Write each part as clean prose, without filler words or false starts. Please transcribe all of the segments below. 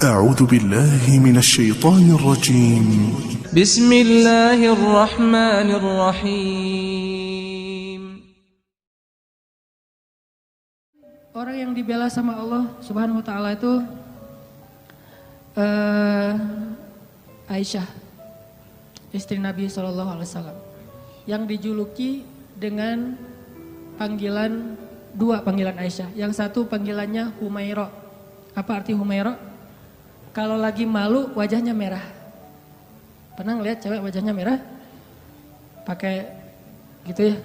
أعوذ بالله من الشيطان الرجيم. بسم الله الرحمن الرحيم. Orang yang dibela sama Allah Subhanahu wa taala itu Aisyah, istri Nabi SAW, yang dijuluki dengan dua panggilan Aisyah. Yang satu panggilannya Humaira. Apa arti Humaira? Kalau lagi malu wajahnya merah. Pernah ngeliat cewek wajahnya merah? Pakai gitu ya.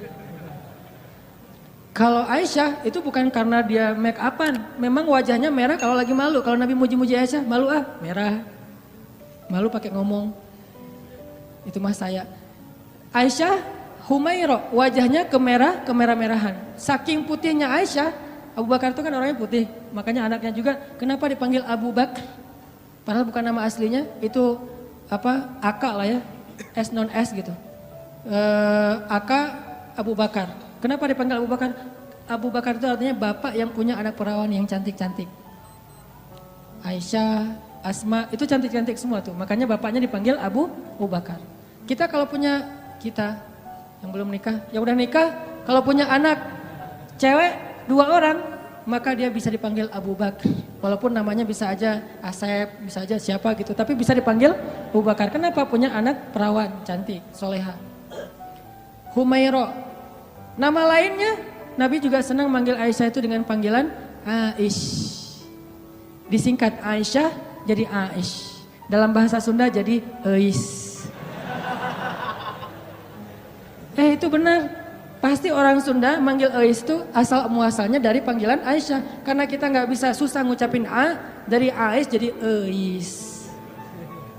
Kalau Aisyah itu bukan karena dia make upan, memang wajahnya merah kalau lagi malu. Kalau Nabi muji-muji Aisyah, malu merah. Malu pakai ngomong. Itu mah saya. Aisyah Humaira, wajahnya kemerah-merahan. Saking putihnya Aisyah, Abu Bakar itu kan orangnya putih, makanya anaknya juga kenapa dipanggil Abu Bakar? Padahal bukan nama aslinya, itu Aka lah ya, S non S gitu. Aka Abu Bakar. Kenapa dipanggil Abu Bakar? Abu Bakar itu artinya bapak yang punya anak perawan yang cantik-cantik. Aisyah, Asma, itu cantik-cantik semua tuh. Makanya bapaknya dipanggil Abu Bakar. Kita kalau punya, kita yang belum nikah, yang udah nikah, kalau punya anak cewek 2 orang, maka dia bisa dipanggil Abu Bakar. Walaupun namanya bisa aja Asep, bisa aja siapa gitu, tapi bisa dipanggil Abu Bakar. Kenapa? Punya anak perawan, cantik, soleha. Humaira. Nama lainnya, Nabi juga senang manggil Aisyah itu dengan panggilan Aish. Disingkat Aisyah jadi Aish. Dalam bahasa Sunda jadi Eis. Itu benar. Pasti orang Sunda manggil Eis itu asal muasalnya dari panggilan Aisyah. Karena kita nggak bisa susah ngucapin A, dari Ais jadi Eis.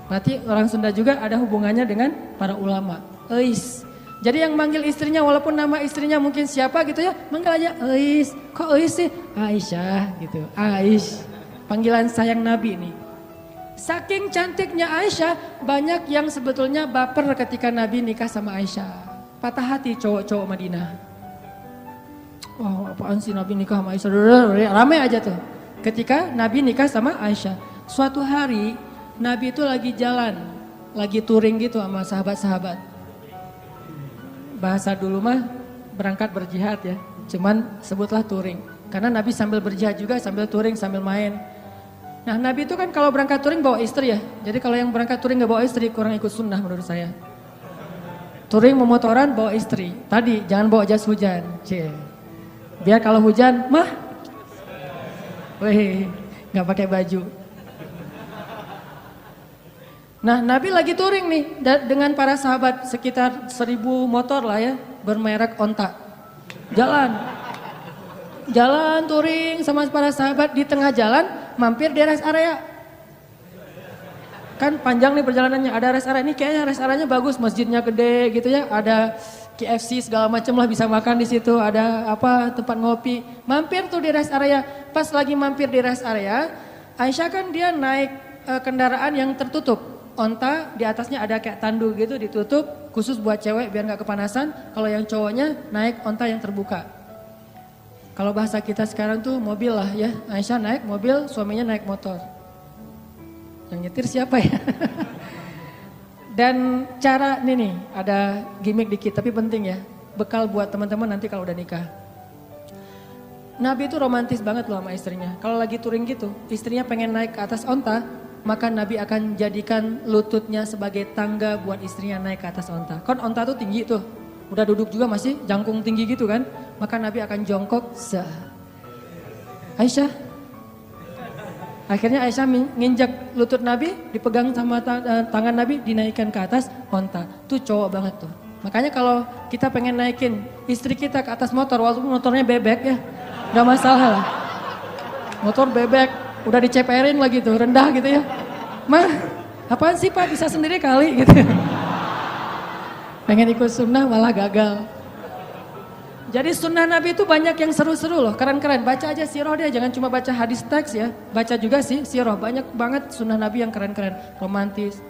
Berarti orang Sunda juga ada hubungannya dengan para ulama. Eis. Jadi yang manggil istrinya walaupun nama istrinya mungkin siapa gitu ya, manggil aja Eis. Kok Eis sih? Aisyah gitu, Aish. Panggilan sayang Nabi nih. Saking cantiknya Aisyah, banyak yang sebetulnya baper ketika Nabi nikah sama Aisyah. Patah hati cowok-cowok Madinah. Wah, apaan sih Nabi nikah sama Aisyah? Ramai aja tuh. Ketika Nabi nikah sama Aisyah. Suatu hari Nabi itu lagi jalan, lagi touring gitu sama sahabat-sahabat. Bahasa dulu mah berangkat berjihad ya. Cuman sebutlah touring. Karena Nabi sambil berjihad juga, sambil touring, sambil main. Nah Nabi itu kan kalau berangkat touring bawa istri ya. Jadi kalau yang berangkat touring gak bawa istri kurang ikut sunnah menurut saya. Touring memotoran bawa istri. Tadi jangan bawa jas hujan. Biar kalau hujan mah gak pakai baju. Nah Nabi lagi touring nih dengan para sahabat sekitar 1000 motor lah ya. Bermerek Onta. Jalan touring sama para sahabat, di tengah jalan mampir di rest area. Kan panjang nih perjalanannya, ada rest area, ini kayaknya rest areanya bagus, masjidnya gede gitu ya, ada KFC segala macam lah, bisa makan di situ, ada tempat ngopi. Mampir tuh di rest area, pas lagi mampir di rest area, Aisyah kan dia naik kendaraan yang tertutup, onta di atasnya ada kayak tandu gitu ditutup, khusus buat cewek biar nggak kepanasan. Kalau yang cowoknya naik onta yang terbuka. Kalau bahasa kita sekarang tuh mobil lah ya, Aisyah naik mobil, suaminya naik motor. Yang nyetir siapa ya? Dan cara nih ada gimmick dikit tapi penting ya. Bekal buat teman-teman nanti kalau udah nikah. Nabi itu romantis banget loh sama istrinya. Kalau lagi touring gitu, istrinya pengen naik ke atas onta, maka Nabi akan jadikan lututnya sebagai tangga buat istrinya naik ke atas onta. Kan onta tuh tinggi tuh, udah duduk juga masih jangkung tinggi gitu kan. Maka Nabi akan jongkok, Aisyah. Akhirnya Aisyah nginjak lutut Nabi, dipegang sama tangan Nabi, dinaikkan ke atas onta. Tuh cowok banget tuh. Makanya kalau kita pengen naikin istri kita ke atas motor, walaupun motornya bebek ya, gak masalah lah. Motor bebek, udah diceperin lagi tuh, rendah gitu ya. Mah, apaan sih Pak, bisa sendiri kali gitu. Pengen ikut sunnah malah gagal. Jadi sunnah Nabi itu banyak yang seru-seru loh, keren-keren. Baca aja sirah dia, jangan cuma baca hadis teks ya. Baca juga sih sirah, banyak banget sunnah Nabi yang keren-keren, romantis.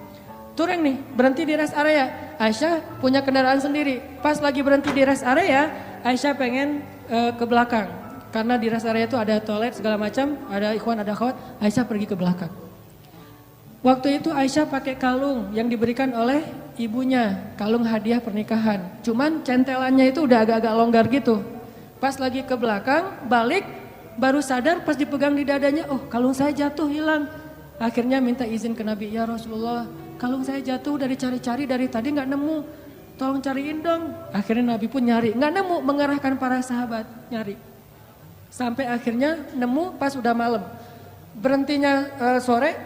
Touring nih, berhenti di rest area. Aisyah punya kendaraan sendiri. Pas lagi berhenti di rest area, Aisyah pengen ke belakang. Karena di rest area itu ada toilet segala macam, ada ikhwan, ada akhwat. Aisyah pergi ke belakang. Waktu itu Aisyah pakai kalung yang diberikan oleh ibunya, kalung hadiah pernikahan. Cuman centelannya itu udah agak-agak longgar gitu. Pas lagi ke belakang, balik, baru sadar pas dipegang di dadanya, oh kalung saya jatuh hilang. Akhirnya minta izin ke Nabi, ya Rasulullah, kalung saya jatuh dari cari-cari dari tadi nggak nemu, tolong cariin dong. Akhirnya Nabi pun nyari, nggak nemu, mengerahkan para sahabat nyari. Sampai akhirnya nemu pas udah malam. Berhentinya sore,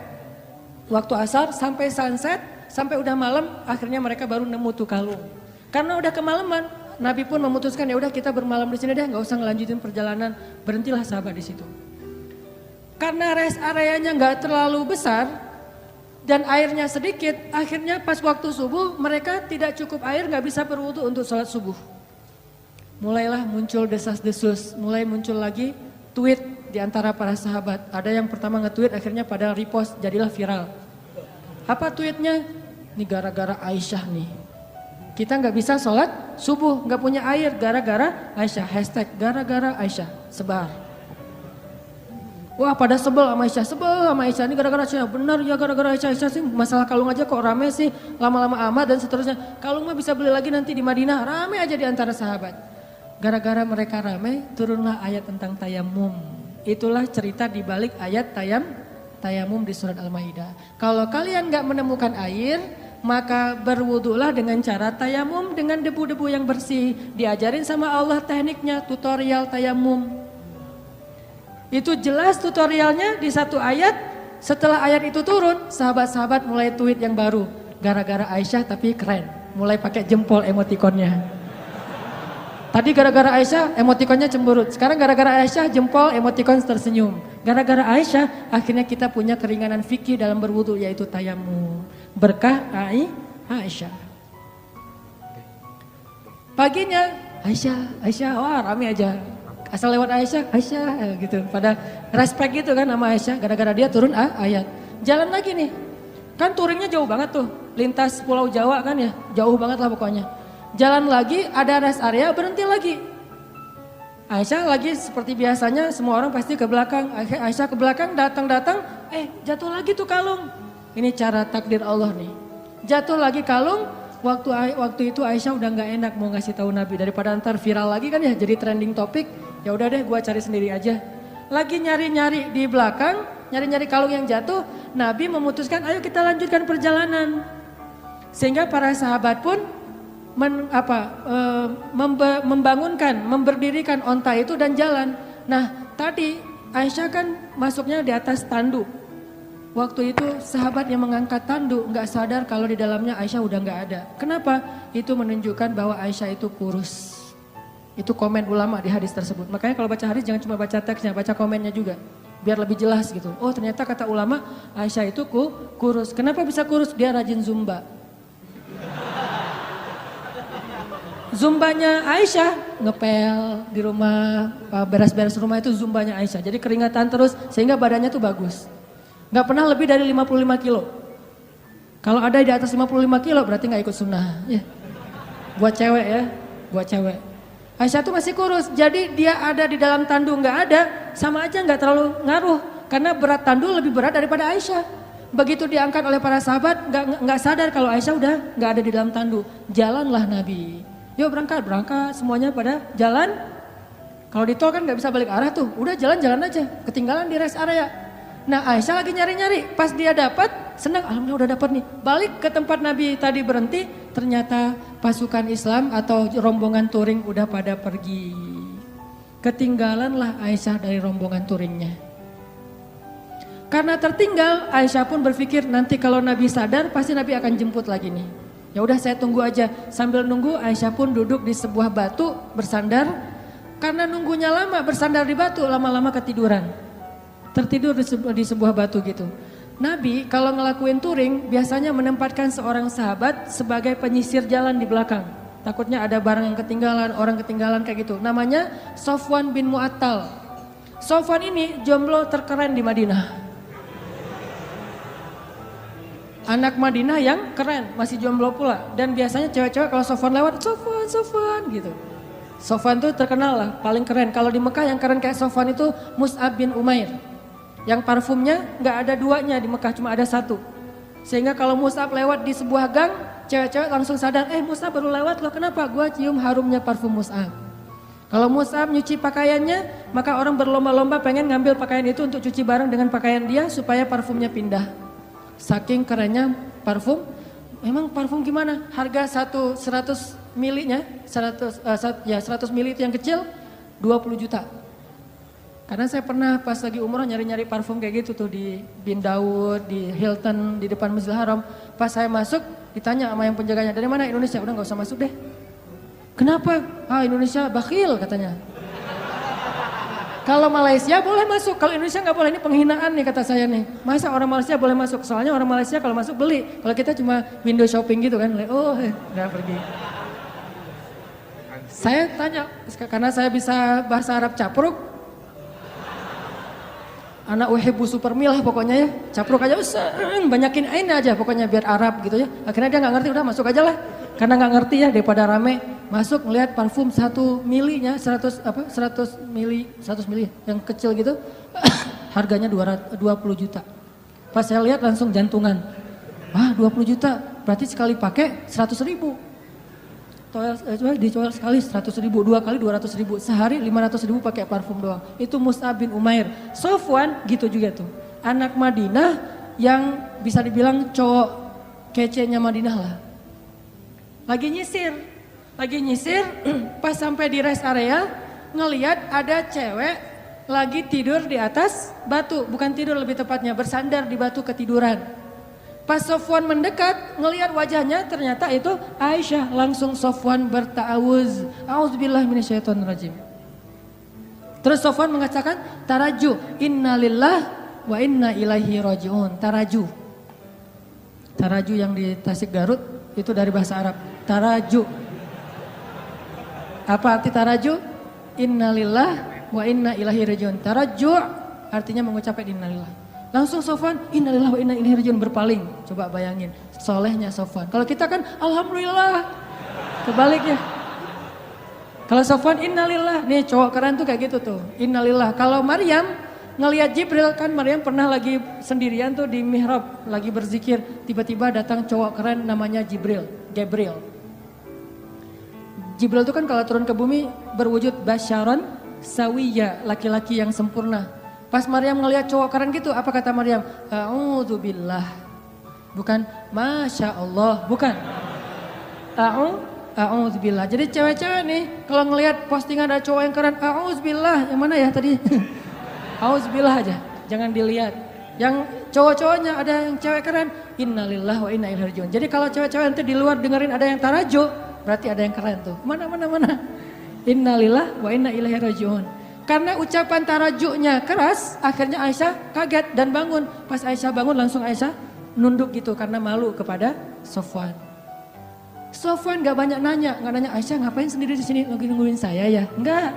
waktu asar sampai sunset, sampai udah malam, akhirnya mereka baru nemu tuh kalung. Karena udah kemalaman, Nabi pun memutuskan ya udah kita bermalam di sini deh, nggak usah ngelanjutin perjalanan, berhentilah sahabat di situ. Karena rest areanya nggak terlalu besar dan airnya sedikit, akhirnya pas waktu subuh mereka tidak cukup air, nggak bisa berwudu untuk sholat subuh. Mulailah muncul desas-desus, mulai muncul lagi tweet di antara para sahabat. Ada yang pertama nge-tweet akhirnya pada repost, jadilah viral. Apa tweetnya? Ini gara-gara Aisyah nih. Kita nggak bisa sholat subuh, nggak punya air gara-gara Aisyah. Hashtag gara-gara Aisyah, sebar. Wah pada sebel sama Aisyah, ini gara-gara Aisyah. Benar ya gara-gara Aisyah sih, masalah kalung aja kok rame sih, lama-lama amat dan seterusnya. Kalung mah bisa beli lagi nanti di Madinah, rame aja di antara sahabat. Gara-gara mereka rame, turunlah ayat tentang tayamum. Itulah cerita di balik ayat tayamum di surat Al-Maidah. Kalau kalian gak menemukan air, maka berwudulah dengan cara tayamum dengan debu-debu yang bersih. Diajarin sama Allah tekniknya, tutorial tayamum. Itu jelas tutorialnya di satu ayat. Setelah ayat itu turun, sahabat-sahabat mulai tweet yang baru. Gara-gara Aisyah tapi keren, mulai pakai jempol emotikonnya. Tadi gara-gara Aisyah emotikonnya cemberut, sekarang gara-gara Aisyah jempol emotikon tersenyum. Gara-gara Aisyah akhirnya kita punya keringanan fikih dalam berwudu yaitu tayamum. Berkah Aisyah. Paginya Aisyah, wah rame aja. Asal lewat Aisyah gitu. Pada respect gitu kan sama Aisyah gara-gara dia turun ayat. Jalan lagi nih, kan touringnya jauh banget tuh, lintas Pulau Jawa kan ya, jauh banget lah pokoknya. Jalan lagi, ada rest area, berhenti lagi. Aisyah lagi seperti biasanya, semua orang pasti ke belakang. Aisyah ke belakang, datang, jatuh lagi tuh kalung. Ini cara takdir Allah nih. Jatuh lagi kalung, waktu itu Aisyah udah gak enak mau ngasih tahu Nabi. Daripada ntar viral lagi kan ya, jadi trending topik. Ya udah deh, gua cari sendiri aja. Lagi nyari-nyari di belakang, nyari-nyari kalung yang jatuh. Nabi memutuskan, ayo kita lanjutkan perjalanan. Sehingga para sahabat pun memberdirikan onta itu dan jalan. Nah tadi Aisyah kan masuknya di atas tanduk. Waktu itu sahabat yang mengangkat tanduk nggak sadar kalau di dalamnya Aisyah udah nggak ada. Kenapa? Itu menunjukkan bahwa Aisyah itu kurus. Itu komen ulama di hadis tersebut. Makanya kalau baca hadis jangan cuma baca teksnya, baca komennya juga. Biar lebih jelas gitu. Oh ternyata kata ulama Aisyah itu kurus. Kenapa bisa kurus? Dia rajin zumba. Zumbanya Aisyah ngepel di rumah, beres-beres rumah itu zumbanya Aisyah. Jadi keringatan terus sehingga badannya tuh bagus. Gak pernah lebih dari 55 kilo. Kalau ada di atas 55 kilo berarti gak ikut sunnah. Ya. Buat cewek ya, buat cewek. Aisyah tuh masih kurus, jadi dia ada di dalam tandu gak ada, sama aja gak terlalu ngaruh. Karena berat tandu lebih berat daripada Aisyah. Begitu diangkat oleh para sahabat, gak sadar kalau Aisyah udah gak ada di dalam tandu. Jalanlah Nabi. Yuk berangkat, semuanya pada jalan. Kalau di tol kan gak bisa balik arah tuh, udah jalan-jalan aja, ketinggalan di rest area. Nah Aisyah lagi nyari-nyari, pas dia dapat, senang, alhamdulillah udah dapat nih. Balik ke tempat Nabi tadi berhenti, ternyata pasukan Islam atau rombongan touring udah pada pergi. Ketinggalanlah Aisyah dari rombongan touringnya. Karena tertinggal, Aisyah pun berpikir nanti kalau Nabi sadar, pasti Nabi akan jemput lagi nih. Ya udah saya tunggu aja. Sambil nunggu Aisyah pun duduk di sebuah batu bersandar. Karena nunggunya lama bersandar di batu lama-lama ketiduran. Tertidur di sebuah batu gitu. Nabi kalau ngelakuin touring biasanya menempatkan seorang sahabat sebagai penyisir jalan di belakang. Takutnya ada barang yang ketinggalan, orang ketinggalan kayak gitu. Namanya Sofwan bin Mu'attal. Sofwan ini jomblo terkeren di Madinah. Anak Madinah yang keren, masih jomblo pula. Dan biasanya cewek-cewek kalau Sofwan lewat, Sofwan gitu. Sofwan tuh terkenal lah, paling keren. Kalau di Mekah yang keren kayak Sofwan itu Mus'ab bin Umair. Yang parfumnya gak ada duanya di Mekah, cuma ada satu. Sehingga kalau Mus'ab lewat di sebuah gang, cewek-cewek langsung sadar, Mus'ab baru lewat loh, kenapa? Gua cium harumnya parfum Mus'ab. Kalau Mus'ab nyuci pakaiannya, maka orang berlomba-lomba pengen ngambil pakaian itu untuk cuci bareng dengan pakaian dia supaya parfumnya pindah. Saking kerennya parfum. Memang parfum gimana? Harga 100 milinya, 100 mili itu yang kecil, 20 juta. Karena saya pernah pas lagi umroh nyari-nyari parfum kayak gitu tuh di Bin Daud, di Hilton, di depan Masjidil Haram. Pas saya masuk ditanya sama yang penjaganya, dari mana? Indonesia. Udah gak usah masuk deh. Kenapa? Indonesia bakhil katanya. Kalau Malaysia boleh masuk, kalau Indonesia gak boleh, ini penghinaan nih kata saya nih. Masa orang Malaysia boleh masuk? Soalnya orang Malaysia kalau masuk beli, kalau kita cuma window shopping gitu kan, udah pergi. Saya tanya, karena saya bisa bahasa Arab capruk, anak uhibbu supermil lah pokoknya ya, capruk aja, banyakin ain aja pokoknya biar Arab gitu ya. Akhirnya dia gak ngerti, udah masuk aja lah. Karena gak ngerti ya, daripada rame, masuk ngeliat parfum 1 milinya, 100 mili yang kecil gitu, harganya 20 juta. Pas saya lihat langsung jantungan, 20 juta, berarti sekali pakai 100 ribu. Dijual sekali 100 ribu, 2 kali 200 ribu, sehari 500 ribu pakai parfum doang. Itu Mus'ab bin Umair. Sofwan gitu juga tuh, anak Madinah yang bisa dibilang cowok kece-nya Madinah lah. Lagi nyisir, pas sampai di rest area, ngelihat ada cewek lagi tidur di atas batu, bukan tidur lebih tepatnya, bersandar di batu ketiduran. Pas Sofwan mendekat, ngelihat wajahnya ternyata itu Aisyah. Langsung Sofwan berta'awuz. A'udzubillahi minasyaitonirrajim. Terus Sofwan mengatakan, taraju, innalillah wa inna ilaihi raji'un. Taraju. Taraju yang di Tasik Garut itu dari bahasa Arab. Taraju. Apa arti taraju? Innalillah wa inna ilaihi raji'un. Taraju artinya mengucapkan innalillah. Langsung Sofwan, innalillah wa inna ilaihi raji'un, berpaling. Coba bayangin, solehnya Sofwan. Kalau kita kan, alhamdulillah. Kebaliknya. Kalau Sofwan, innalillah. Nih cowok keren tuh kayak gitu tuh, innalillah. Kalau Maryam, ngelihat Jibril, kan Maryam pernah lagi sendirian tuh di mihrab, lagi berzikir. Tiba-tiba datang cowok keren namanya Jibril. Jibril itu kan kalau turun ke bumi berwujud basyaron sawiyya, laki-laki yang sempurna. Pas Maryam ngelihat cowok keren gitu, apa kata Maryam? A'udzubillah. Bukan Masya Allah, bukan. A'udzubillah. Jadi cewek-cewek nih, kalau ngelihat postingan ada cowok yang keren, a'udzubillah. Yang mana ya tadi? A'udzubillah aja, jangan dilihat. Yang cowok-cowoknya ada yang cewek keren, innalillah wa inna ilaihi raji'un. Jadi kalau cewek-cewek nanti di luar dengerin ada yang tarajo, berarti ada yang keren tuh. Mana. Innalillah wa inna ilaihi raji'un. Karena ucapan taraju'nya keras, akhirnya Aisyah kaget dan bangun. Pas Aisyah bangun langsung Aisyah nunduk gitu karena malu kepada Sofwan. Sofwan gak banyak nanya, Aisyah ngapain sendiri di sini lagi nungguin saya ya? Enggak.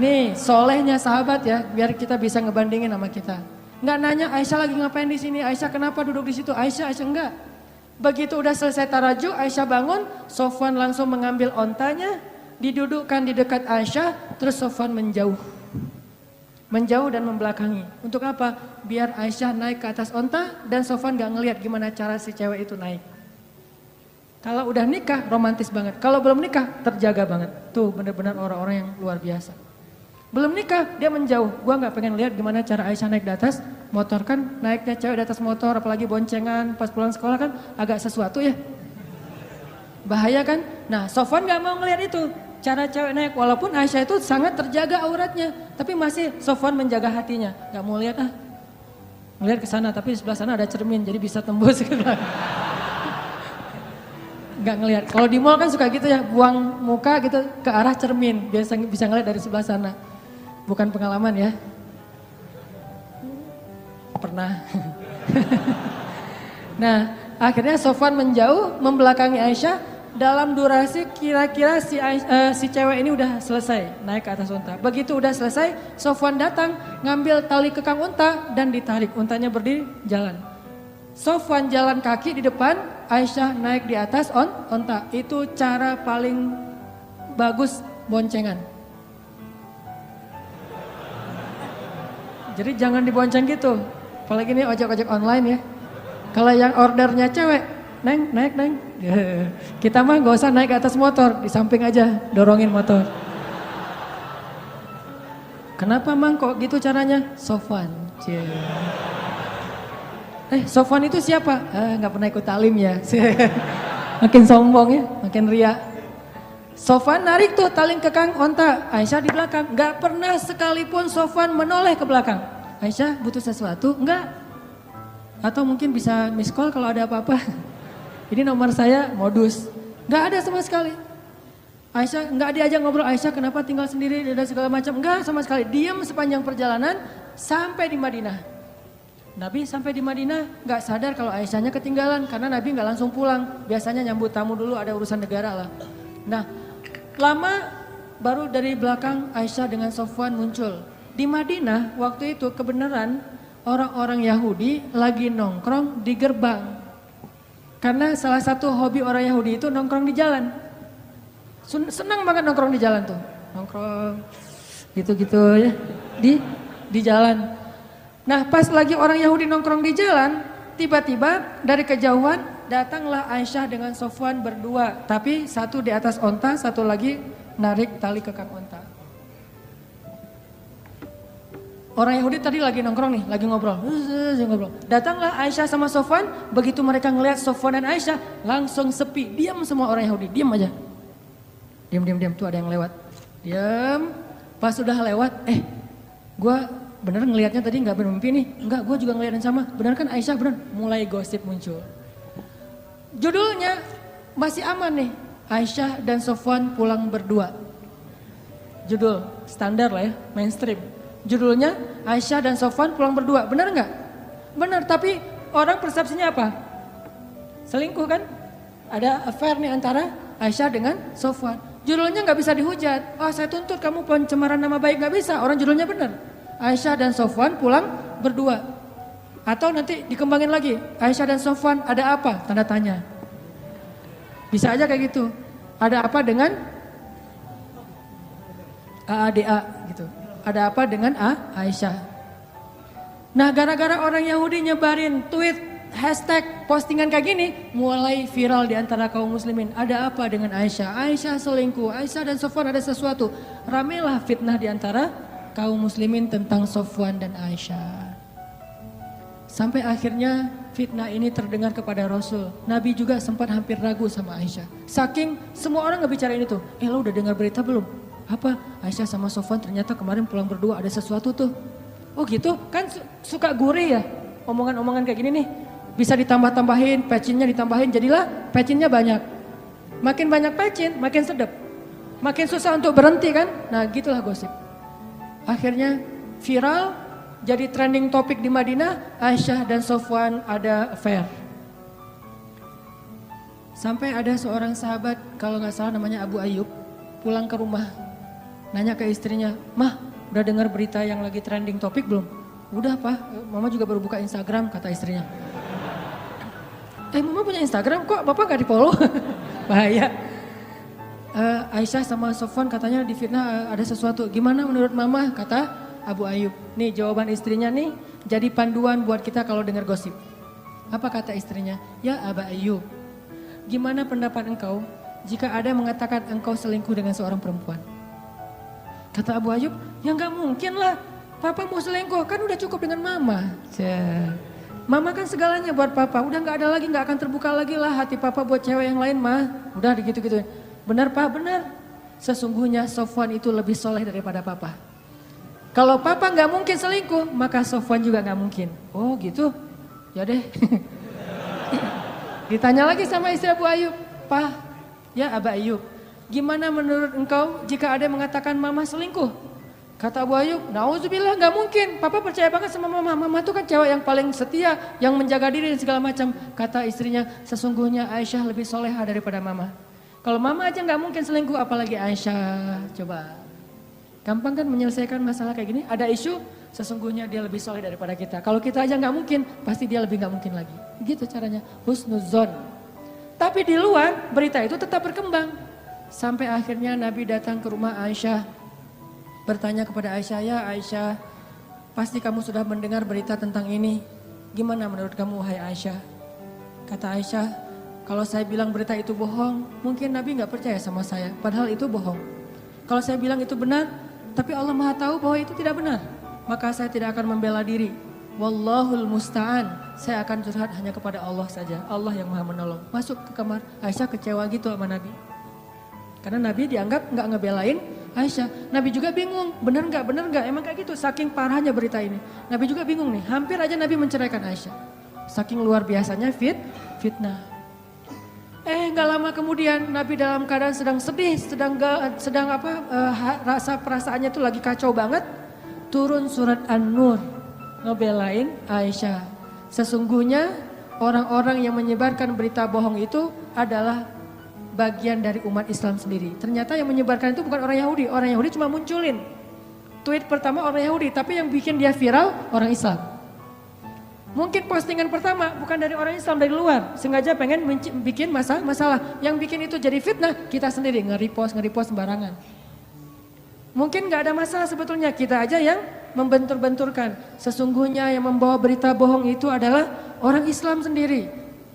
Nih solehnya sahabat ya, biar kita bisa ngebandingin sama kita. Enggak nanya Aisyah lagi ngapain di sini, Aisyah kenapa duduk di situ, Aisyah enggak. Begitu udah selesai tarajuh, Aisyah bangun, Sofwan langsung mengambil ontanya, didudukkan di dekat Aisyah, terus Sofwan menjauh dan membelakangi. Untuk apa? Biar Aisyah naik ke atas onta dan Sofwan gak ngelihat gimana cara si cewek itu naik. Kalau udah nikah romantis banget, kalau belum nikah terjaga banget. Tuh benar-benar orang-orang yang luar biasa. Belum nikah dia menjauh, gua gak pengen lihat gimana cara Aisyah naik di atas motor, kan naiknya cewek di atas motor apalagi boncengan pas pulang sekolah kan agak sesuatu ya. Bahaya kan? Nah Sofwan gak mau ngelihat itu. Cara cewek naik, walaupun Aisyah itu sangat terjaga auratnya, tapi masih Sofwan menjaga hatinya. Gak mau lihat ngelihat ke sana, tapi di sebelah sana ada cermin, jadi bisa tembus. Gak ngelihat. Kalau di mall kan suka gitu ya, buang muka gitu ke arah cermin, biasa bisa ngelihat dari sebelah sana. Bukan pengalaman ya. Pernah. Nah, akhirnya Sofwan menjauh, membelakangi Aisyah. Dalam durasi kira-kira si cewek ini udah selesai naik ke atas unta. Begitu udah selesai, Sofwan datang ngambil tali kekang unta dan ditarik. Untanya berdiri jalan. Sofwan jalan kaki di depan, Aisyah naik di atas unta. Itu cara paling bagus boncengan. Jadi jangan dibonceng gitu. Apalagi ini ojek-ojek online ya. Kalau yang ordernya cewek, Neng, naik Neng. Kita mah gak usah naik ke atas motor, di samping aja dorongin motor. Kenapa Mang kok gitu caranya? Sofwan. Sofwan itu siapa? Gak pernah ikut talim ya. Makin sombong ya, makin ria. Sofwan narik tuh tali kekang onta, Aisyah di belakang. Gak pernah sekalipun Sofwan menoleh ke belakang. Aisyah butuh sesuatu? Enggak. Atau mungkin bisa miss call kalau ada apa-apa. Ini nomor saya, modus. Gak ada sama sekali. Aisyah gak diajak ngobrol, Aisyah kenapa tinggal sendiri dan segala macam. Enggak sama sekali, diam sepanjang perjalanan sampai di Madinah. Nabi sampai di Madinah gak sadar kalau Aisyahnya ketinggalan. Karena Nabi gak langsung pulang. Biasanya nyambut tamu dulu, ada urusan negara lah. Nah lama baru dari belakang Aisyah dengan Sofwan muncul. Di Madinah waktu itu kebenaran orang-orang Yahudi lagi nongkrong di gerbang. Karena salah satu hobi orang Yahudi itu nongkrong di jalan. Senang banget nongkrong di jalan tuh. Nongkrong gitu-gitu ya di jalan. Nah pas lagi orang Yahudi nongkrong di jalan, tiba-tiba dari kejauhan datanglah Aisyah dengan Sofwan berdua. Tapi satu di atas onta, satu lagi narik tali kekang onta. Orang Yahudi tadi lagi nongkrong nih, lagi ngobrol. Datanglah Aisyah sama Sofwan, begitu mereka ngelihat Sofwan dan Aisyah langsung sepi. Diam semua orang Yahudi, diam aja. Diam, tuh ada yang lewat. Diam, pas sudah lewat, gue bener ngelihatnya tadi gak bermimpi nih. Enggak, gue juga ngelihat yang sama. Bener kan Aisyah, bener. Mulai gosip muncul. Judulnya masih aman nih. Aisyah dan Sofwan pulang berdua. Judul standar lah ya, mainstream. Judulnya Aisyah dan Sofwan pulang berdua. Bener gak? Bener, tapi orang persepsinya apa? Selingkuh kan? Ada affair nih antara Aisyah dengan Sofwan. Judulnya gak bisa dihujat. Saya tuntut kamu pencemaran nama baik, gak bisa. Orang judulnya bener. Aisyah dan Sofwan pulang berdua. Atau nanti dikembangin lagi. Aisyah dan Sofwan ada apa? Tanda tanya. Bisa aja kayak gitu. Ada apa dengan AADA gitu. Ada apa dengan Aisyah. Nah gara-gara orang Yahudi nyebarin tweet, hashtag, postingan kayak gini. Mulai viral di antara kaum muslimin. Ada apa dengan Aisyah? Aisyah selingkuh. Aisyah dan Sofwan ada sesuatu. Ramelah fitnah di antara kaum muslimin tentang Sofwan dan Aisyah. Sampai akhirnya fitnah ini terdengar kepada Rasul. Nabi juga sempat hampir ragu sama Aisyah. Saking semua orang ngebicarain itu. Lo udah dengar berita belum? Apa? Aisyah sama Sofwan ternyata kemarin pulang berdua ada sesuatu tuh. Oh gitu? Kan suka gurih ya omongan-omongan kayak gini nih. Bisa ditambah-tambahin, pecinnya ditambahin. Jadilah pecinnya banyak. Makin banyak pecin, makin sedap. Makin susah untuk berhenti kan? Nah gitulah gosip. Akhirnya viral, jadi trending topik di Madinah, Aisyah dan Sofwan ada affair. Sampai ada seorang sahabat, kalau gak salah namanya Abu Ayyub, pulang ke rumah. Nanya ke istrinya, Mah udah dengar berita yang lagi trending topik belum? Udah Pak, Mama juga baru buka Instagram, kata istrinya. Mama punya Instagram kok, Bapak gak di follow? Bahaya. Aisyah sama Sofwan katanya difitnah ada sesuatu. Gimana menurut Mama? Kata Abu Ayyub. Nih jawaban istrinya nih jadi panduan buat kita kalau dengar gosip. Apa kata istrinya? Ya Abu Ayyub, gimana pendapat engkau jika ada yang mengatakan engkau selingkuh dengan seorang perempuan? Kata Abu Ayyub, ya gak mungkin lah. Papa mau selingkuh kan udah cukup dengan Mama. Mama kan segalanya buat Papa. Udah gak ada lagi, gak akan terbuka lagi lah hati Papa buat cewek yang lain mah. Udah gitu-gitu. Benar Pak, benar. Sesungguhnya Sofwan itu lebih soleh daripada Papa. Kalau Papa gak mungkin selingkuh, maka Sofwan juga gak mungkin. Oh gitu, ya deh. Ditanya lagi sama istri Abu Ayyub. Pak, ya Abu Ayyub, gimana menurut engkau jika ada yang mengatakan Mama selingkuh? Kata Abu Ayyub, nauzubillah gak mungkin. Papa percaya banget sama Mama. Mama tuh kan cewek yang paling setia, yang menjaga diri dan segala macam. Kata istrinya, sesungguhnya Aisyah lebih soleha daripada Mama. Kalau Mama aja gak mungkin selingkuh, apalagi Aisyah. Coba. Gampang kan menyelesaikan masalah kayak gini? Ada isu, sesungguhnya dia lebih soleh daripada kita. Kalau kita aja gak mungkin, pasti dia lebih gak mungkin lagi. Gitu caranya, husnuzon. Tapi di luar, berita itu tetap berkembang. Sampai akhirnya Nabi datang ke rumah Aisyah. Bertanya kepada Aisyah, ya Aisyah, pasti kamu sudah mendengar berita tentang ini. Gimana menurut kamu wahai Aisyah? Kata Aisyah, kalau saya bilang berita itu bohong, mungkin Nabi gak percaya sama saya, padahal itu bohong. Kalau saya bilang itu benar, tapi Allah Maha tahu bahwa itu tidak benar, maka saya tidak akan membela diri. Wallahul musta'an, saya akan curhat hanya kepada Allah saja, Allah yang Maha menolong. Masuk ke kamar, Aisyah kecewa gitu sama Nabi. Karena Nabi dianggap gak ngebelain Aisyah. Nabi juga bingung, benar gak, emang kayak gitu, saking parahnya berita ini. Nabi juga bingung nih, hampir aja Nabi menceraikan Aisyah. Saking luar biasanya fitnah. Gak lama kemudian Nabi dalam keadaan sedang sedih, rasa perasaannya tuh lagi kacau banget. Turun surat An-Nur, ngebelain Aisyah. Sesungguhnya orang-orang yang menyebarkan berita bohong itu adalah bagian dari umat Islam sendiri. Ternyata yang menyebarkan itu bukan orang Yahudi cuma munculin tweet pertama orang Yahudi, tapi yang bikin dia viral orang Islam. Mungkin postingan pertama bukan dari orang Islam, dari luar. Sengaja pengen bikin masalah. Yang bikin itu jadi fitnah, kita sendiri nge-repost sembarangan. Mungkin gak ada masalah sebetulnya, kita aja yang membentur-benturkan. Sesungguhnya yang membawa berita bohong itu adalah orang Islam sendiri.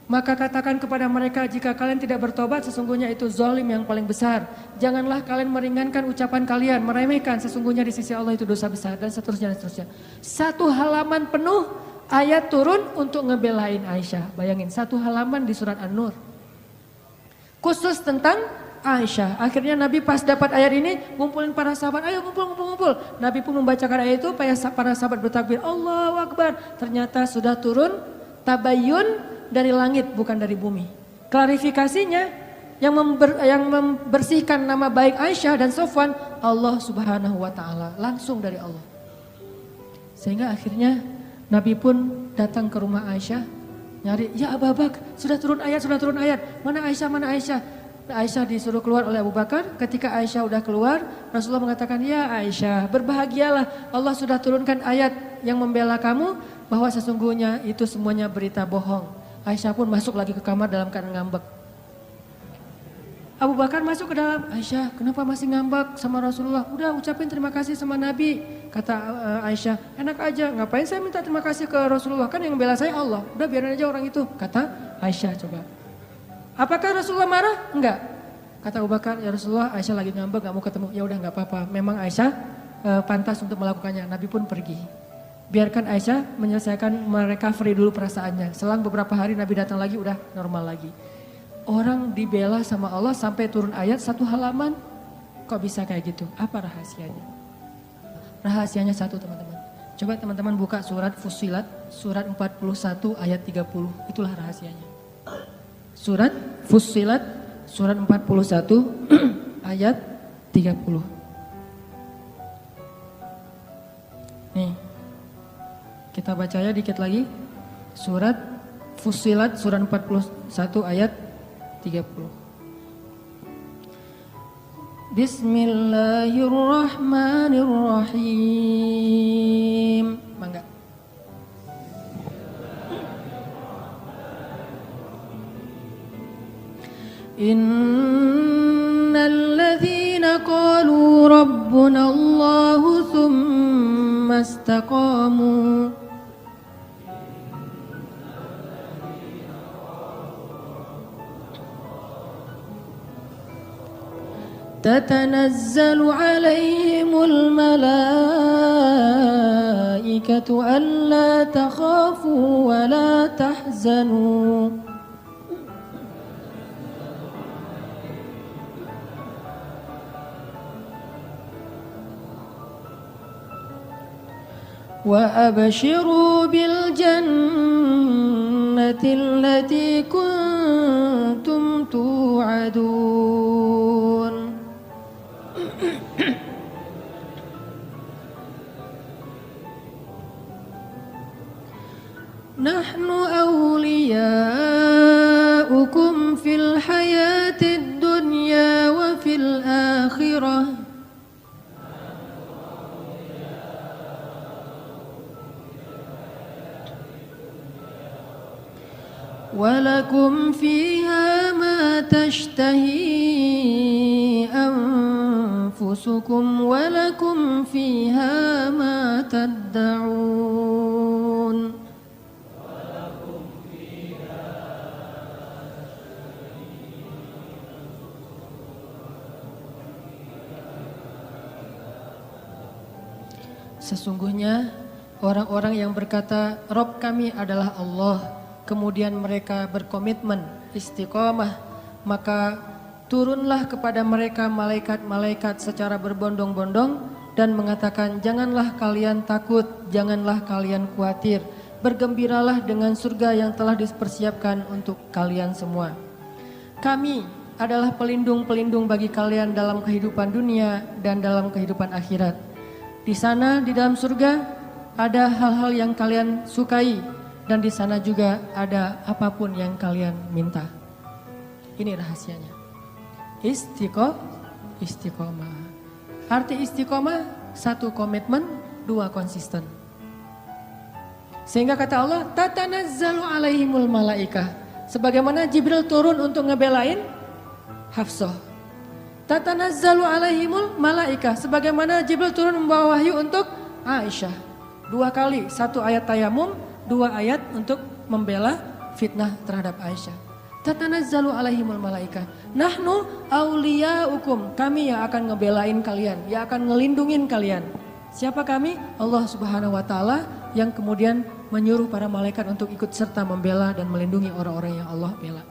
Maka katakan kepada mereka, jika kalian tidak bertobat sesungguhnya itu zalim yang paling besar. Janganlah kalian meringankan ucapan kalian, meremehkan, sesungguhnya di sisi Allah itu dosa besar, dan seterusnya. Satu halaman penuh ayat turun untuk ngebelain Aisyah. Bayangin, satu halaman di surat An-Nur. Khusus tentang Aisyah. Akhirnya Nabi pas dapat ayat ini, ngumpulin para sahabat, ayo ngumpul. Nabi pun membacakan ayat itu, para sahabat bertakbir, Allahu Akbar. Ternyata sudah turun tabayyun dari langit, bukan dari bumi. Klarifikasinya, yang membersihkan nama baik Aisyah dan Sofwan, Allah Subhanahu wa Ta'ala, langsung dari Allah. Sehingga akhirnya Nabi pun datang ke rumah Aisyah, nyari, ya Abu Bakar, sudah turun ayat. Mana Aisyah? Aisyah disuruh keluar oleh Abu Bakar. Ketika Aisyah udah keluar, Rasulullah mengatakan, ya Aisyah, berbahagialah, Allah sudah turunkan ayat yang membela kamu, bahwa sesungguhnya itu semuanya berita bohong. Aisyah pun masuk lagi ke kamar dalam keadaan ngambek. Abu Bakar masuk ke dalam, Aisyah kenapa masih ngambek sama Rasulullah? Udah ucapin terima kasih sama Nabi. Kata Aisyah, enak aja, ngapain saya minta terima kasih ke Rasulullah, kan yang bela saya Allah. Udah biarin aja orang itu, kata Aisyah. Coba, apakah Rasulullah marah? Enggak. Kata Abu Bakar, ya Rasulullah, Aisyah lagi ngambek, gak mau ketemu. Ya udah gak apa-apa, memang Aisyah pantas untuk melakukannya. Nabi pun pergi. Biarkan Aisyah menyelesaikan, merecovery dulu perasaannya. Selang beberapa hari Nabi datang lagi, udah normal lagi. Orang dibela sama Allah sampai turun ayat satu halaman. Kok bisa kayak gitu? Apa rahasianya? Rahasianya satu teman-teman. Coba teman-teman buka surat Fussilat, surat 41 ayat 30. Itulah rahasianya. Surat Fussilat, surat 41 ayat 30. Nih. Kita baca ya dikit lagi. Surat Fussilat surat 41 ayat 30. Bismillahirrahmanirrahim. Mangga. Innal ladzina qalu rabbuna Allahu tsumma istaqamu تتنزل عليهم الملائكة ألا تخافوا ولا تحزنوا وأبشروا بالجنة التي كنتم توعدون نحن أولياؤكم في الحياة الدنيا وفي الآخرة ولكم فيها ما تشتهي أنفسكم ولكم فيها ما تدعون Sesungguhnya orang-orang yang berkata Rob kami adalah Allah, kemudian mereka berkomitmen istiqomah, maka turunlah kepada mereka malaikat-malaikat secara berbondong-bondong dan mengatakan, janganlah kalian takut, janganlah kalian khawatir, bergembiralah dengan surga yang telah dipersiapkan untuk kalian semua. Kami adalah pelindung-pelindung bagi kalian dalam kehidupan dunia dan dalam kehidupan akhirat. Di sana, di dalam surga, ada hal-hal yang kalian sukai, dan di sana juga ada apapun yang kalian minta. Ini rahasianya. Istiqomah. Arti istiqomah, 1 komitmen, 2 konsisten. Sehingga kata Allah, tatanazzalu alaihimul malaikah. Sebagaimana Jibril turun untuk ngebelain Hafsah. Tatanazzalu alaihimul malaikah. Sebagaimana Jibril turun membawa wahyu untuk Aisyah. 2 kali, 1 ayat tayamum, 2 ayat untuk membela fitnah terhadap Aisyah. Tatanazzalu alaihimul malaikah. Nahnu awliyaukum. Kami yang akan ngebelain kalian, yang akan ngelindungin kalian. Siapa kami? Allah Subhanahu wa taala yang kemudian menyuruh para malaikat untuk ikut serta membela dan melindungi orang-orang yang Allah bela.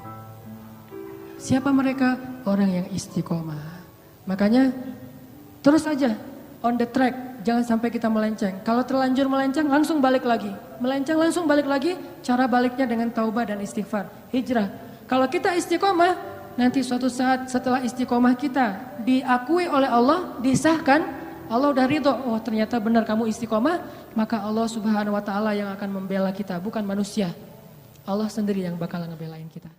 Siapa mereka? Orang yang istiqomah. Makanya terus aja on the track, jangan sampai kita melenceng. Kalau terlanjur melenceng, langsung balik lagi. Melenceng langsung balik lagi, cara baliknya dengan taubah dan istighfar, hijrah. Kalau kita istiqomah, nanti suatu saat setelah istiqomah kita diakui oleh Allah, disahkan, Allah udah ridho, oh ternyata benar kamu istiqomah, maka Allah Subhanahu wa taala yang akan membela kita, bukan manusia. Allah sendiri yang bakal ngebelain kita.